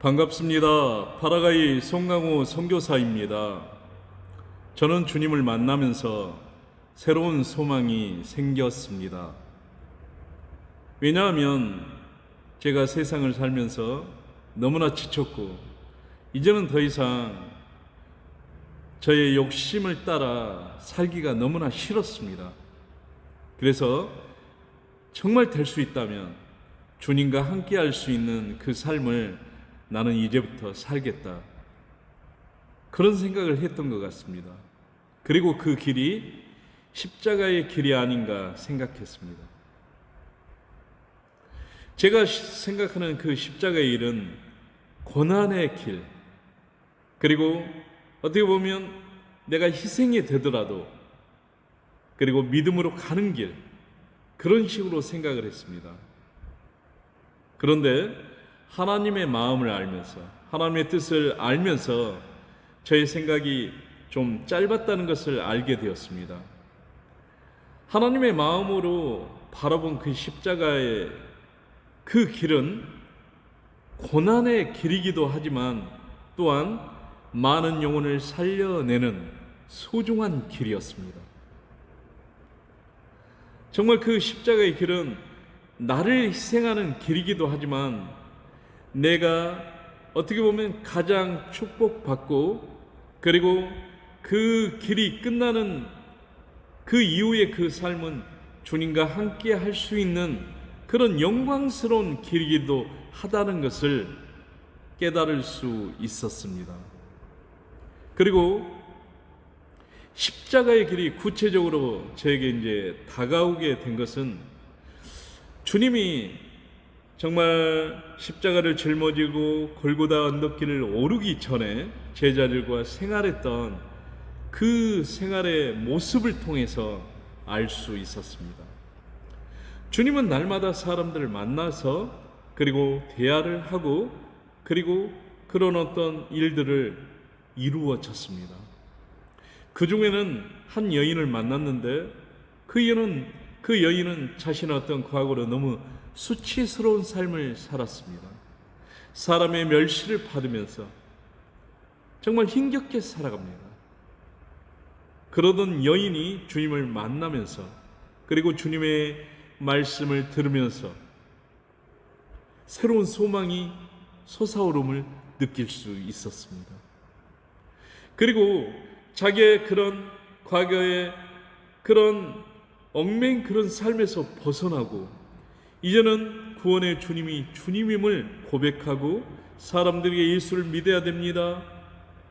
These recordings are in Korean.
반갑습니다. 파라가이 송강호 선교사입니다. 저는 주님을 만나면서 새로운 소망이 생겼습니다. 왜냐하면 제가 세상을 살면서 너무나 지쳤고 이제는 더 이상 저의 욕심을 따라 살기가 너무나 싫었습니다. 그래서 정말 될 수 있다면 주님과 함께 할 수 있는 그 삶을 나는 이제부터 살겠다, 그런 생각을 했던 것 같습니다. 그리고 그 길이 십자가의 길이 아닌가 생각했습니다. 제가 생각하는 그 십자가의 일은 고난의 길, 그리고 어떻게 보면 내가 희생이 되더라도 그리고 믿음으로 가는 길, 그런 식으로 생각을 했습니다. 그런데 하나님의 마음을 알면서, 하나님의 뜻을 알면서 저의 생각이 좀 짧았다는 것을 알게 되었습니다. 하나님의 마음으로 바라본 그 십자가의 그 길은 고난의 길이기도 하지만 또한 많은 영혼을 살려내는 소중한 길이었습니다. 정말 그 십자가의 길은 나를 희생하는 길이기도 하지만 내가 어떻게 보면 가장 축복받고 그리고 그 길이 끝나는 그 이후의 그 삶은 주님과 함께 할 수 있는 그런 영광스러운 길이기도 하다는 것을 깨달을 수 있었습니다. 그리고 십자가의 길이 구체적으로 저에게 이제 다가오게 된 것은 주님이 정말 십자가를 짊어지고 골고다 언덕길을 오르기 전에 제자들과 생활했던 그 생활의 모습을 통해서 알 수 있었습니다. 주님은 날마다 사람들을 만나서 그리고 대화를 하고 그리고 그런 어떤 일들을 이루어졌습니다. 그 중에는 한 여인을 만났는데 그 여인은 자신의 어떤 과거로 너무 수치스러운 삶을 살았습니다. 사람의 멸시를 받으면서 정말 힘겹게 살아갑니다. 그러던 여인이 주님을 만나면서 그리고 주님의 말씀을 들으면서 새로운 소망이 솟아오름을 느낄 수 있었습니다. 그리고 자기의 그런 과거의 그런 얽매인 그런 삶에서 벗어나고 이제는 구원의 주님이 주님임을 고백하고 사람들에게 예수를 믿어야 됩니다,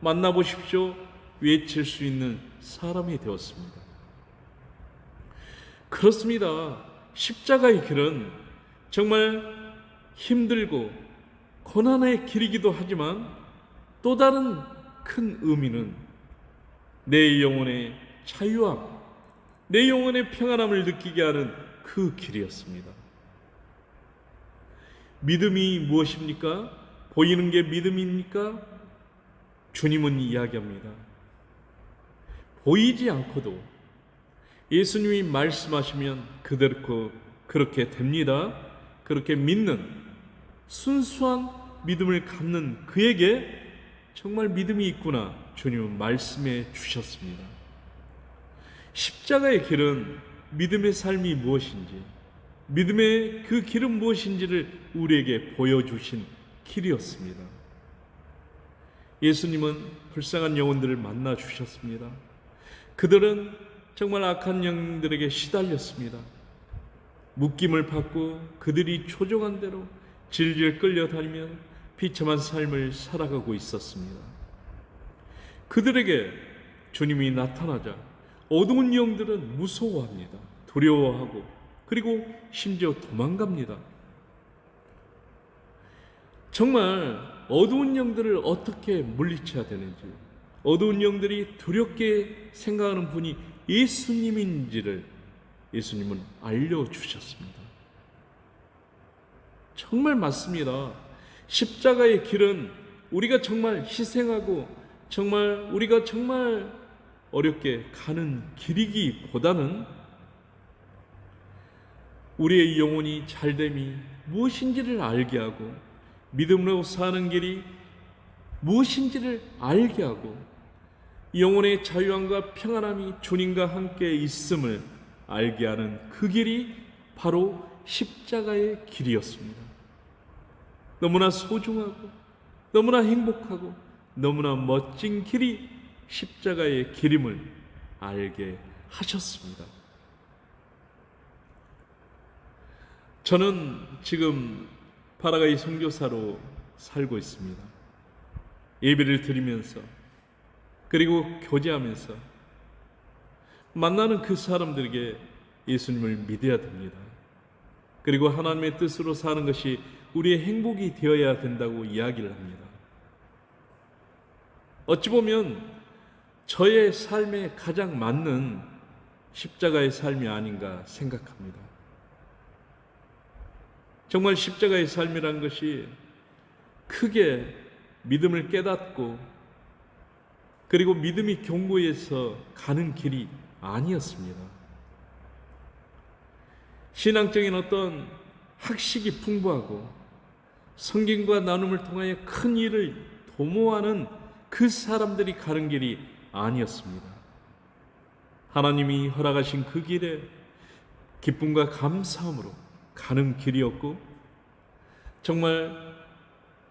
만나보십시오, 외칠 수 있는 사람이 되었습니다. 그렇습니다. 십자가의 길은 정말 힘들고 고난의 길이기도 하지만 또 다른 큰 의미는 내 영혼의 자유함, 내 영혼의 평안함을 느끼게 하는 그 길이었습니다. 믿음이 무엇입니까? 보이는 게 믿음입니까? 주님은 이야기합니다. 보이지 않고도 예수님이 말씀하시면 그대로 그렇게 됩니다. 그렇게 믿는 순수한 믿음을 갖는 그에게 정말 믿음이 있구나, 주님은 말씀해 주셨습니다. 십자가의 길은 믿음의 삶이 무엇인지, 믿음의 그 길은 무엇인지를 우리에게 보여주신 길이었습니다. 예수님은 불쌍한 영혼들을 만나 주셨습니다. 그들은 정말 악한 영들에게 시달렸습니다. 묶임을 받고 그들이 초종한 대로 질질 끌려다니며 비참한 삶을 살아가고 있었습니다. 그들에게 주님이 나타나자 어두운 영들은 무서워합니다. 두려워하고 그리고 심지어 도망갑니다. 정말 어두운 영들을 어떻게 물리쳐야 되는지, 어두운 영들이 두렵게 생각하는 분이 예수님인지를 예수님은 알려주셨습니다. 정말 맞습니다. 십자가의 길은 우리가 정말 희생하고 정말 우리가 정말 어렵게 가는 길이기보다는 우리의 영혼이 잘됨이 무엇인지를 알게 하고 믿음으로 사는 길이 무엇인지를 알게 하고 영혼의 자유함과 평안함이 주님과 함께 있음을 알게 하는 그 길이 바로 십자가의 길이었습니다. 너무나 소중하고 너무나 행복하고 너무나 멋진 길이 십자가의 길임을 알게 하셨습니다. 저는 지금 파라과이 선교사로 살고 있습니다. 예배를 드리면서 그리고 교제하면서 만나는 그 사람들에게 예수님을 믿어야 됩니다. 그리고 하나님의 뜻으로 사는 것이 우리의 행복이 되어야 된다고 이야기를 합니다. 어찌 보면 저의 삶에 가장 맞는 십자가의 삶이 아닌가 생각합니다. 정말 십자가의 삶이란 것이 크게 믿음을 깨닫고 그리고 믿음이 견고해서 가는 길이 아니었습니다. 신앙적인 어떤 학식이 풍부하고 성경과 나눔을 통하여 큰 일을 도모하는 그 사람들이 가는 길이 아니었습니다. 하나님이 허락하신 그 길에 기쁨과 감사함으로 가는 길이었고 정말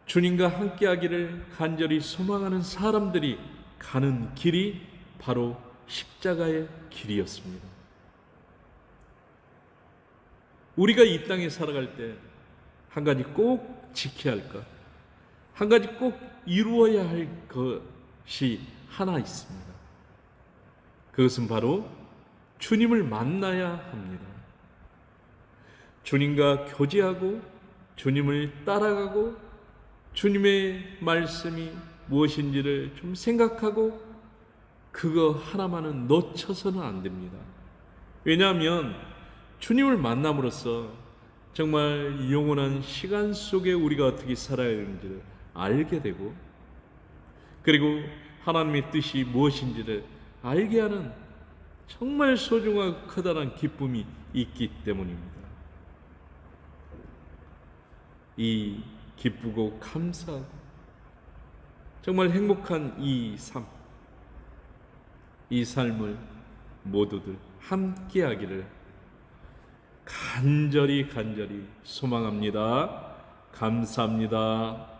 주님과 함께하기를 간절히 소망하는 사람들이 가는 길이 바로 십자가의 길이었습니다. 우리가 이 땅에 살아갈 때 한 가지 꼭 지켜야 할 것, 한 가지 꼭 이루어야 할 것이 하나 있습니다. 그것은 바로 주님을 만나야 합니다. 주님과 교제하고 주님을 따라가고 주님의 말씀이 무엇인지를 좀 생각하고 그거 하나만은 놓쳐서는 안 됩니다. 왜냐하면 주님을 만남으로써 정말 영원한 시간 속에 우리가 어떻게 살아야 되는지를 알게 되고 그리고 하나님의 뜻이 무엇인지를 알게 하는 정말 소중하고 커다란 기쁨이 있기 때문입니다. 이 기쁘고 감사하고 정말 행복한 이 삶을 모두들 함께 하기를 간절히 소망합니다. 감사합니다.